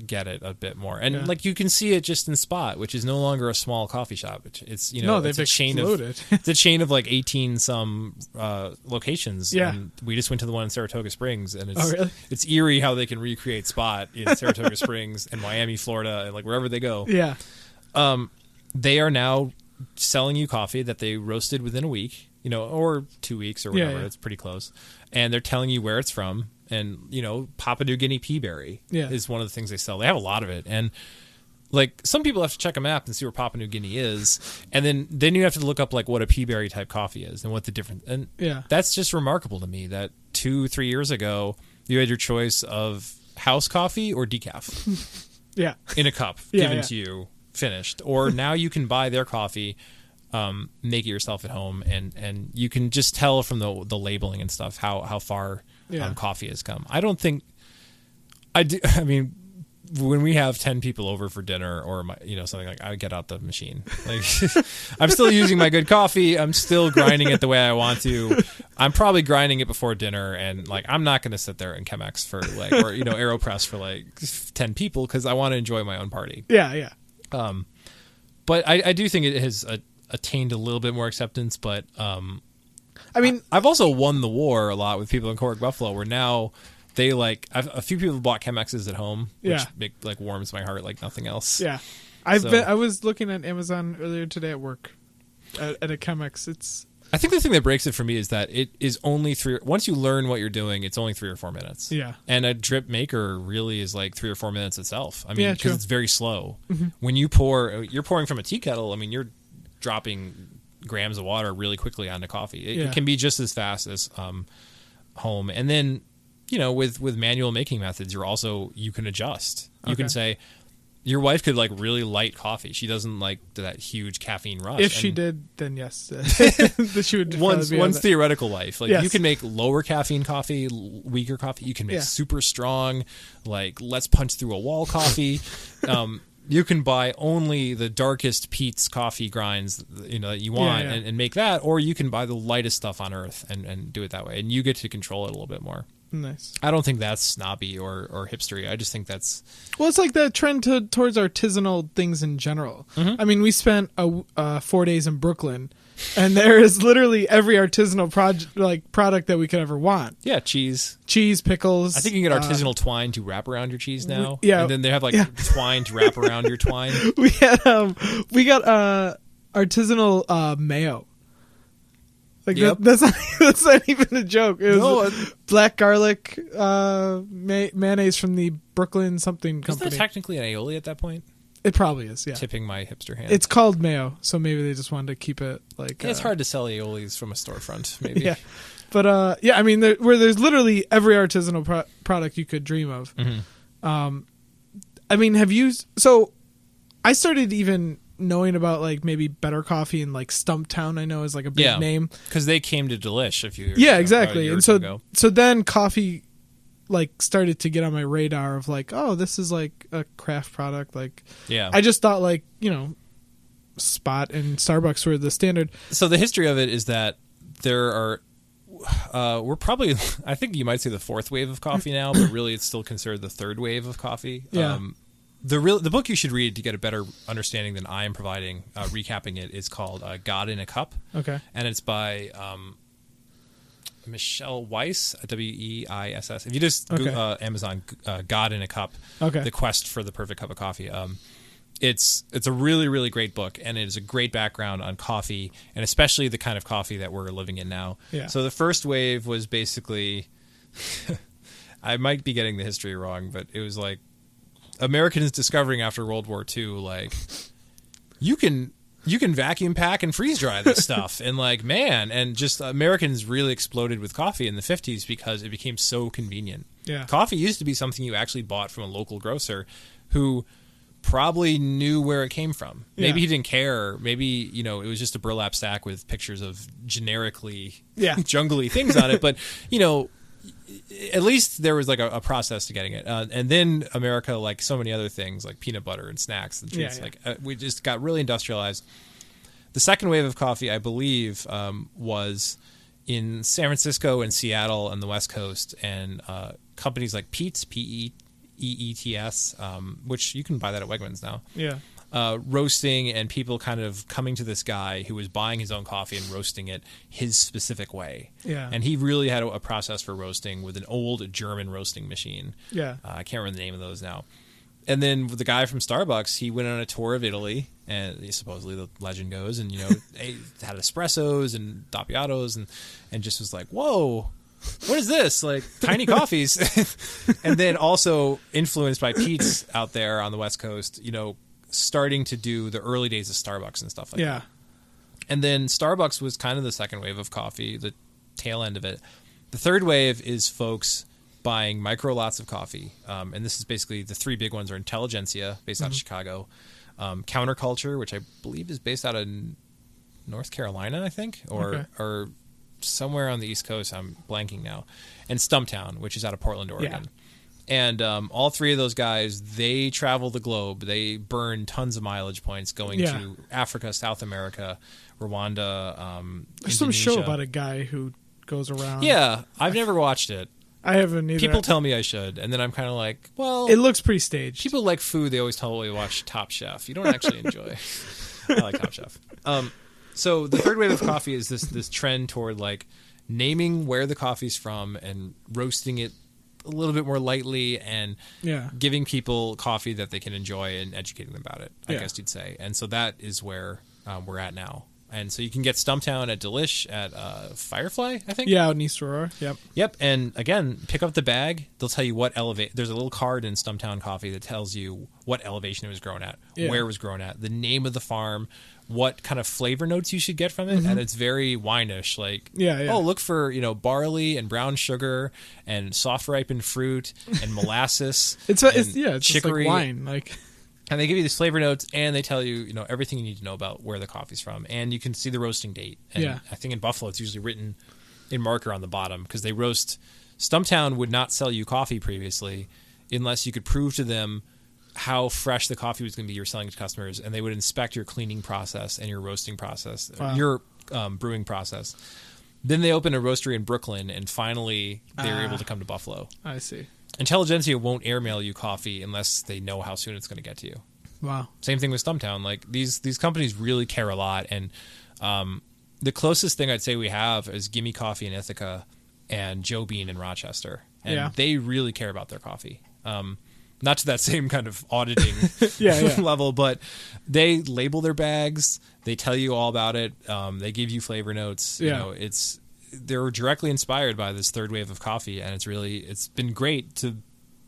get it a bit more, and like you can see it just in Spot, which is no longer a small coffee shop. It's it's a chain of it's a chain of like 18 some locations. Yeah, and we just went to the one in Saratoga Springs, and it's eerie how they can recreate Spot in Saratoga Springs and Miami, Florida, and like wherever they go. Yeah, they are now selling you coffee that they roasted within a week, or 2 weeks or whatever. It's pretty close, and they're telling you where it's from. And, Papua New Guinea pea berry is one of the things they sell. They have a lot of it. And, like, some people have to check a map and see where Papua New Guinea is. And then you have to look up, like, what a pea berry type coffee is and what the difference. And that's just remarkable to me that 2-3 years ago, you had your choice of house coffee or decaf. In a cup given to you, finished. Or now you can buy their coffee, make it yourself at home. And you can just tell from the labeling and stuff how far coffee has come. I don't think I do. I mean, when we have 10 people over for dinner or something, like, I get out the machine. Like, I'm still using my good coffee. I'm still grinding it the way I want to. I'm probably grinding it before dinner, and like I'm not going to sit there in Chemex for like or AeroPress for like 10 people because I want to enjoy my own party. Yeah. But I do think it has attained a little bit more acceptance, but I mean, I've also won the war a lot with people in Cowork Buffalo, where now a few people bought Chemexes at home, which warms my heart like nothing else. Yeah, I was looking at Amazon earlier today at work at a Chemex. I think the thing that breaks it for me is that it is only once you learn what you're doing, it's only 3 or 4 minutes. Yeah. And a drip maker really is like 3 or 4 minutes itself. I mean, because it's very slow. Mm-hmm. When you're pouring from a tea kettle, I mean, you're dropping grams of water really quickly onto coffee. It can be just as fast as home. And then, with manual making methods, you can adjust. You can say, your wife could like really light coffee. She doesn't like that huge caffeine rush. If she did, then yes, that she would. One's theoretical life. Like yes. You can make lower caffeine coffee, weaker coffee. You can make super strong, like let's punch through a wall coffee. You can buy only the darkest Pete's coffee grinds, that you want, and make that, or you can buy the lightest stuff on earth and do it that way, and you get to control it a little bit more. Nice. I don't think that's snobby or hipstery. I just think that's... Well, it's like the trend towards artisanal things in general. Mm-hmm. I mean, we spent 4 days in Brooklyn, and there is literally every artisanal product that we could ever want. Yeah, cheese, pickles. I think you can get artisanal twine to wrap around your cheese now. Yeah. And then they have twine to wrap around your twine. We got artisanal mayo. Like that's not even a joke. It was black garlic mayonnaise from the Brooklyn something company. Isn't that technically an aioli at that point? It probably is. Yeah. Tipping my hipster hand. It's called mayo, so maybe they just wanted to keep it like. It's hard to sell aiolis from a storefront, maybe. Yeah, but I mean, there's literally every artisanal product you could dream of. Mm-hmm. I mean, have you? So, I started even knowing about like maybe Better Coffee and like Stumptown. I know is like a big name because they came to Delish a few years. Yeah, ago, exactly. and so then coffee like started to get on my radar of like, oh, this is like a craft product. Like, I just thought like Spot and Starbucks were the standard. So the history of it is that there are. We're probably, I think you might say the 4th wave of coffee now, but really it's still considered the 3rd wave of coffee. Yeah. The book you should read to get a better understanding than I am providing, recapping it, is called God in a Cup. Okay. And it's by Michelle Weiss, Weiss. If you just Google, Amazon, God in a Cup, The Quest for the Perfect Cup of Coffee. It's a really, really great book, and it is a great background on coffee, and especially the kind of coffee that we're living in now. Yeah. So the first wave was basically, I might be getting the history wrong, but it was like Americans discovering after World War II, like, you can vacuum pack and freeze dry this stuff, and like, man, and just Americans really exploded with coffee in the 50s because it became so convenient. Yeah. Coffee used to be something you actually bought from a local grocer who probably knew where it came from. Maybe he didn't care. Maybe, it was just a burlap sack with pictures of generically jungly things on it. But, at least there was like a process to getting it. And then America, like so many other things, like peanut butter and snacks and treats, we just got really industrialized. The second wave of coffee, I believe, was in San Francisco and Seattle and the West Coast, and companies like Peet's, Peets, which you can buy that at Wegmans now. Yeah. Roasting, and people kind of coming to this guy who was buying his own coffee and roasting it his specific way. Yeah. And he really had a process for roasting with an old German roasting machine. Yeah. I can't remember the name of those now. And then the guy from Starbucks, he went on a tour of Italy, and supposedly the legend goes, and had espressos and doppiatos, and just was like, whoa, what is this? Like tiny coffees. And then also influenced by Peet's out there on the West Coast, starting to do the early days of Starbucks and stuff like that. And then Starbucks was kind of the second wave of coffee, the tail end of it. The third wave is folks buying micro lots of coffee. And this is basically the 3 big ones are Intelligentsia, based out of Chicago, Counterculture, which I believe is based out of North Carolina, I think, or somewhere on the East Coast. I'm blanking now. And Stumptown, which is out of Portland, Oregon. And all 3 of those guys, they travel the globe. They burn tons of mileage points going to Africa, South America, Rwanda, There's some show about a guy who goes around. Yeah, I've never watched it. I haven't either. People tell me I should, and then I'm kind of like, well... It looks pretty staged. People like food. They always tell me watch Top Chef. You don't actually enjoy. I like Top Chef. So the third wave of coffee is this trend toward like naming where the coffee's from and roasting it a little bit more lightly and Yeah. giving people coffee that they can enjoy and educating them about it, I Yeah. guess you'd say. And so that is where we're at now. And so you can get Stumptown at Delish at Firefly, I think. Yeah, out in East Aurora. Yep. Yep. And again, pick up the bag. They'll tell you what there's a little card in Stumptown Coffee that tells you what elevation it was grown at, where it was grown at, the name of the farm, what kind of flavor notes you should get from it. And it's very wine-ish. Like, oh, look for, barley and brown sugar and soft ripened fruit and molasses. It's chicory. just like wine. Like, and they give you these flavor notes, and they tell you, everything you need to know about where the coffee's from, and you can see the roasting date. And I think in Buffalo, it's usually written in marker on the bottom because they roast. Stumptown would not sell you coffee previously unless you could prove to them how fresh the coffee was going to be you're selling to customers, and they would inspect your cleaning process and your roasting process, your brewing process. Then they opened a roastery in Brooklyn, and finally they were able to come to Buffalo. I see. Intelligentsia won't airmail you coffee unless they know how soon it's going to get to you. Wow. Same thing with Stumptown. Like these companies really care a lot, and the closest thing I'd say we have is Gimme Coffee in Ithaca and Joe Bean in Rochester, and they really care about their coffee. Not to that same kind of auditing level, but they label their bags. They tell you all about it. They give you flavor notes. They're directly inspired by this third wave of coffee, and it's been great to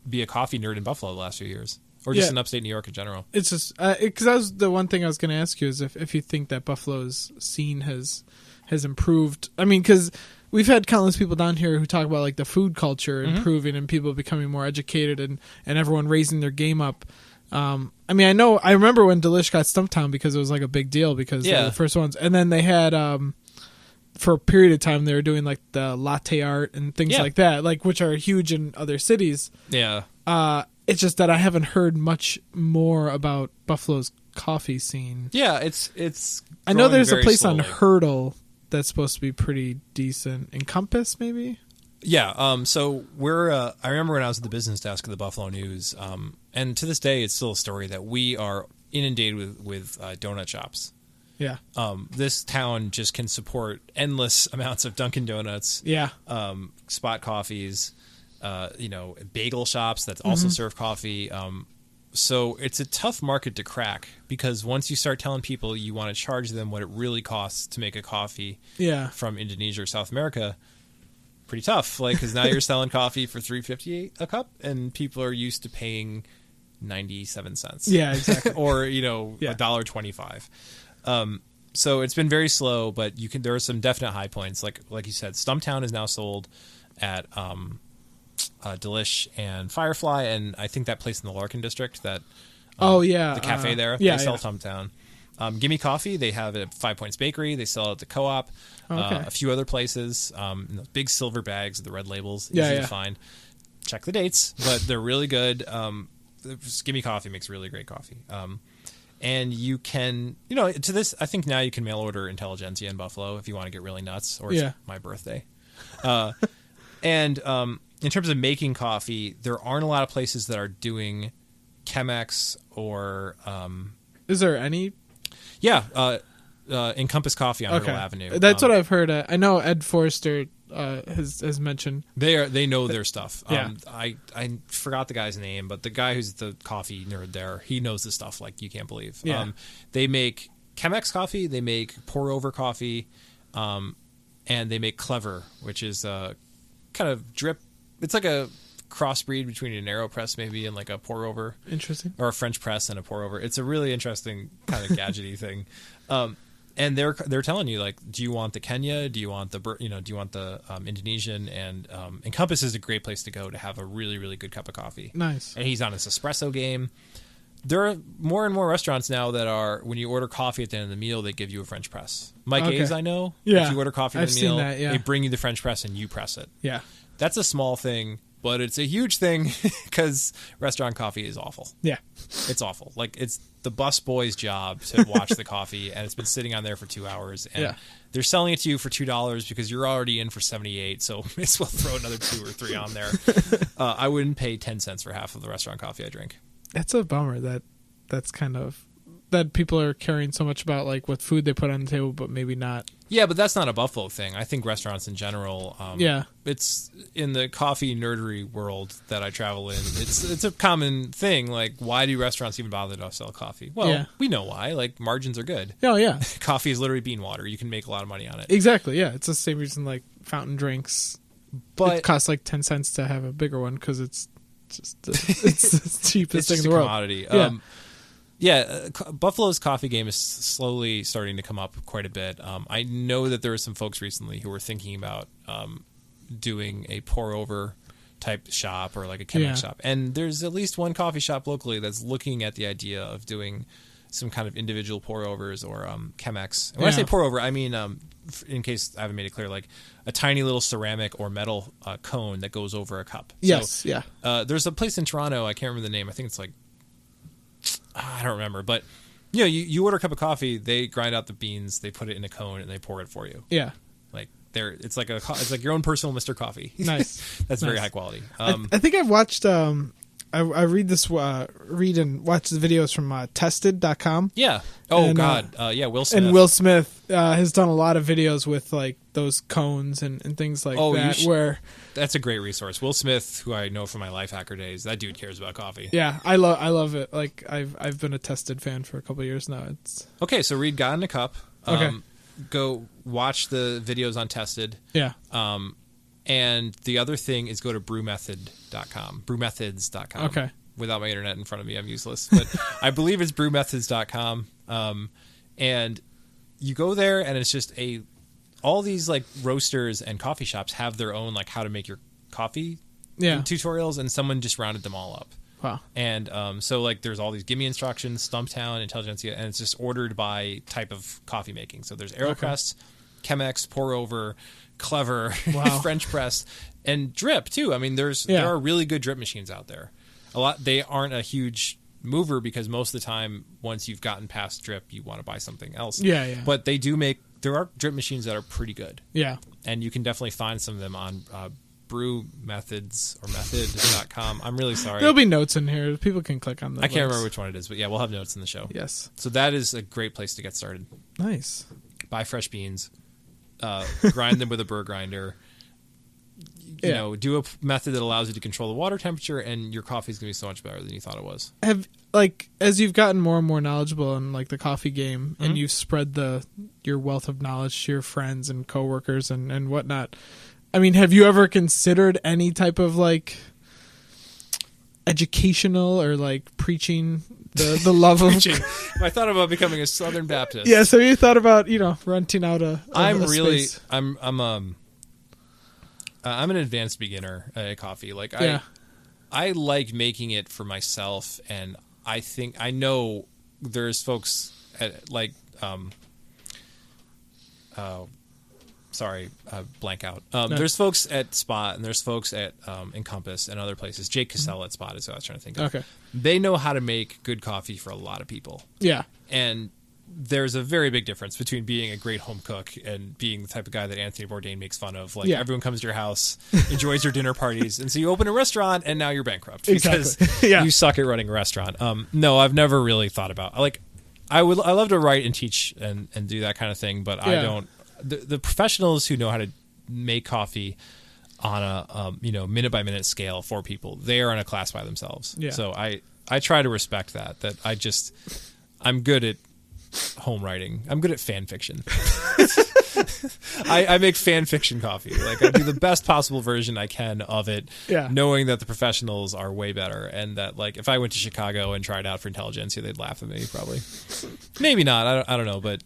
be a coffee nerd in Buffalo the last few years, or just in upstate New York in general. It's just because that was the one thing I was going to ask you is if you think that Buffalo's scene has improved. I mean, because we've had countless people down here who talk about like the food culture improving and people becoming more educated and everyone raising their game up. I mean, I remember when Delish got Stumptown because it was like a big deal because they were the first ones, and then they had. For a period of time, they were doing like the latte art and things like that, like which are huge in other cities. Yeah. It's just that I haven't heard much more about Buffalo's coffee scene. Yeah, it's. I know there's a place slowly on Hurdle that's supposed to be pretty decent. Encompass, maybe. Yeah. So we're. I remember when I was at the business desk of the Buffalo News, and to this day, it's still a story that we are inundated with donut shops. Yeah. This town just can support endless amounts of Dunkin' Donuts. Yeah. Spot coffees, bagel shops that also serve coffee. So it's a tough market to crack because once you start telling people you want to charge them what it really costs to make a coffee from Indonesia or South America, pretty tough. Like, because now you're selling coffee for $3.58 a cup, and people are used to paying 97 cents. Yeah, exactly. Or $1.25. So it's been very slow, but there are some definite high points. Like you said, Stumptown is now sold at Delish and Firefly, and I think that place in the Larkin district that the cafe there, they sell Stumptown. Gimme Coffee, they have it at 5 Points Bakery. They sell it at the Co-op. A few other places. In those big silver bags, the red labels, easy to find. Check the dates, but they're really good. Gimme Coffee makes really great coffee. And you can, to this, I think now you can mail order Intelligentsia in Buffalo if you want to get really nuts, or it's my birthday. And in terms of making coffee, there aren't a lot of places that are doing Chemex or... Is there any? Yeah, Encompass Coffee on Hurdle Avenue. That's what I've heard. I know Ed Forrester has mentioned. They know their stuff. Yeah. I forgot the guy's name, but the guy who's the coffee nerd there, he knows this stuff like you can't believe. Yeah. They make Chemex coffee, they make pour over coffee, and they make Clever, which is a kind of drip. It's like a crossbreed between an AeroPress maybe and like a pour over. Interesting. Or a French press and a pour over. It's a really interesting kind of gadgety thing. And they're telling you, like, do you want the Kenya? Do you want the Indonesian? And Encompass is a great place to go to have a really, really good cup of coffee. Nice. And he's on his espresso game. There are more and more restaurants now that are, when you order coffee at the end of the meal, they give you a French press. Mike A's, I know. Yeah. If you order coffee at the meal, that, they bring you the French press and you press it. Yeah. That's a small thing, but it's a huge thing because restaurant coffee is awful. Yeah. It's awful. Like, it's the bus boy's job to watch the coffee, and it's been sitting on there for 2 hours, and they're selling it to you for $2 because you're already in for 78, so may as well throw another 2 or 3 on there. I wouldn't pay 10 cents for half of the restaurant coffee I drink. That's a bummer. That's kind of that people are caring so much about like what food they put on the table, but maybe not. Yeah, but that's not a Buffalo thing. I think restaurants in general. It's in the coffee nerdery world that I travel in. It's a common thing. Like, why do restaurants even bother to sell coffee? Well, we know why. Like, margins are good. Oh yeah, coffee is literally bean water. You can make a lot of money on it. Exactly. Yeah, it's the same reason like fountain drinks. But it costs like 10 cents to have a bigger one because it's just it's the cheapest thing in the world. Commodity. Buffalo's coffee game is slowly starting to come up quite a bit. I know that there are some folks recently who were thinking about doing a pour over type shop or like a Chemex shop, and there's at least one coffee shop locally that's looking at the idea of doing some kind of individual pour overs or Chemex. And when I say pour over, I mean in case I haven't made it clear, like a tiny little ceramic or metal cone that goes over a cup. Yes, there's a place in Toronto, I can't remember the name. I think it's like, I don't remember, but you order a cup of coffee, they grind out the beans, they put it in a cone, and they pour it for you. Yeah, like it's like your own personal Mr. Coffee. Nice. That's very high quality. I think I've watched. I read and watch the videos from Tested.com. Yeah. Oh, and, God. Will Smith. And Will Smith has done a lot of videos with like those cones and things like that. That's a great resource. Will Smith, who I know from my Life Hacker days, that dude cares about coffee. Yeah, I love it. Like I've been a Tested fan for a couple of years now. It's okay. So read God in a Cup. Okay. Go watch the videos on Tested. Yeah. And the other thing is go to brewmethods.com. Okay. Without my internet in front of me, I'm useless. But I believe it's brewmethods.com. And you go there, and it's just all these like roasters and coffee shops have their own like how to make your coffee tutorials, and someone just rounded them all up. Wow. And so like there's all these gimme instructions, Stumptown, Intelligentsia, and it's just ordered by type of coffee making. So there's AeroPress, Chemex, pour over, Clever, French press, and drip too. I mean, there are really good drip machines out there. They aren't a huge mover because most of the time, once you've gotten past drip, you want to buy something else. Yeah. But there are drip machines that are pretty good. Yeah. And you can definitely find some of them on brew methods or method.com. I'm really sorry. There'll be notes in here. People can click on them. I can't remember which one it is, but yeah, we'll have notes in the show. Yes. So that is a great place to get started. Nice. Buy fresh beans. Grind them with a burr grinder. Do a method that allows you to control the water temperature, and your coffee is going to be so much better than you thought it was. As you've gotten more and more knowledgeable in like the coffee game, and you've spread your wealth of knowledge to your friends and coworkers and whatnot, I mean, have you ever considered any type of like educational or like preaching the love of preaching? I thought about becoming a Southern Baptist. Yeah, so you thought about renting out a space. I'm an advanced beginner at coffee. Like I like making it for myself, and I know there's folks at like blank out. There's folks at Spot, and there's folks at Encompass and other places. Jake Cassell at Spot is what I was trying to think of. Okay. They know how to make good coffee for a lot of people. Yeah. And there's a very big difference between being a great home cook and being the type of guy that Anthony Bourdain makes fun of. Like everyone comes to your house, enjoys your dinner parties, and so you open a restaurant, and now you're bankrupt because you suck at running a restaurant. No, I've never really thought about I love to write and teach and do that kind of thing, but I don't. The professionals who know how to make coffee on a minute by minute scale for people, they are in a class by themselves. Yeah. So I try to respect that I'm good at home writing. I'm good at fan fiction. I make fan fiction coffee. Like I do the best possible version I can of it, knowing that the professionals are way better, and that like if I went to Chicago and tried out for Intelligentsia, they'd laugh at me probably. Maybe not. I don't know, but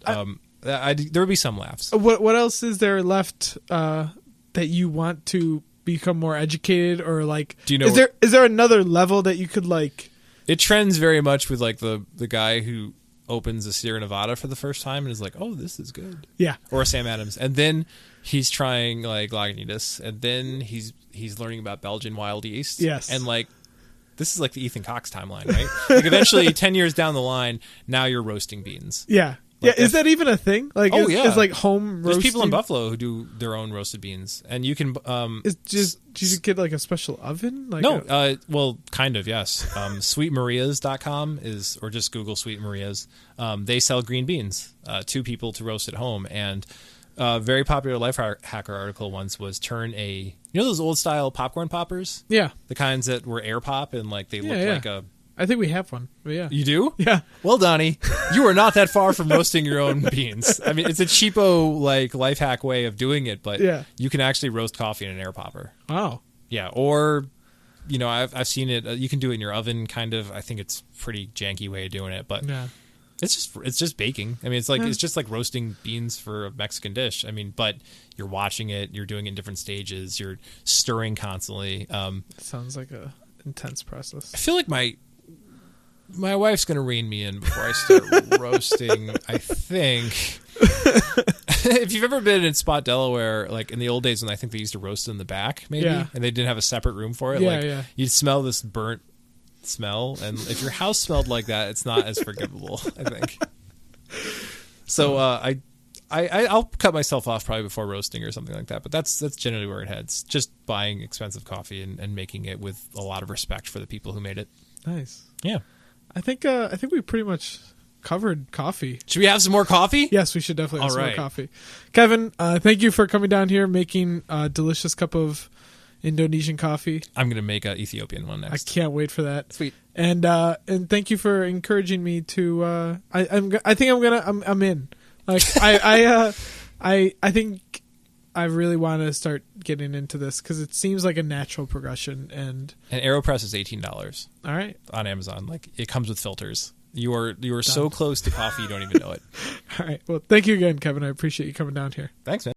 there would be some laughs. What else is there left that you want to become more educated, or like? Do you know? Is there another level that you could like? It trends very much with like the guy who opens a Sierra Nevada for the first time and is like, "Oh, this is good." Yeah. Or a Sam Adams, and then he's trying like Lagunitas, and then he's learning about Belgian Wild Yeast. Yes. And like this is like the Ethan Cox timeline, right? Like eventually 10 years down the line, now you're roasting beans. Yeah. Like is that even a thing? Like, is like home roasting? There's people in Buffalo who do their own roasted beans, and you can. Do you get like a special oven? Like well, kind of, yes. Sweetmarias.com is, or just Google Sweet Marias. They sell green beans to people to roast at home, and a very popular life hacker article once was turn those old style popcorn poppers? Yeah, the kinds that were air pop and like they look like a. I think we have one. But yeah. You do? Yeah. Well, Donnie, you are not that far from roasting your own beans. I mean, it's a cheapo like life hack way of doing it, but you can actually roast coffee in an air popper. Wow. Yeah, or I've seen it. You can do it in your oven, kind of. I think it's a pretty janky way of doing it, but it's just baking. I mean, it's just like roasting beans for a Mexican dish. I mean, but you're watching it, you're doing it in different stages, you're stirring constantly. Sounds like a intense process. I feel like my wife's going to rein me in before I start roasting, I think. If you've ever been in Spot, Delaware, like in the old days when I think they used to roast in the back, maybe, and they didn't have a separate room for it, you'd smell this burnt smell, and if your house smelled like that, it's not as forgivable, I think. So I'll cut myself off probably before roasting or something like that, but that's generally where it heads. Just buying expensive coffee and making it with a lot of respect for the people who made it. Nice. Yeah. I think we pretty much covered coffee. Should we have some more coffee? Yes, we should definitely have some more coffee. Kevin, thank you for coming down here, making a delicious cup of Indonesian coffee. I'm going to make an Ethiopian one next. I can't wait for that. Sweet. And thank you for encouraging me to. I think I'm in. Like I think I really want to start getting into this because it seems like a natural progression. And AeroPress is $18. All right, on Amazon. Like it comes with filters. You are so close to coffee you don't even know it. All right. Well, thank you again, Kevin. I appreciate you coming down here. Thanks, man.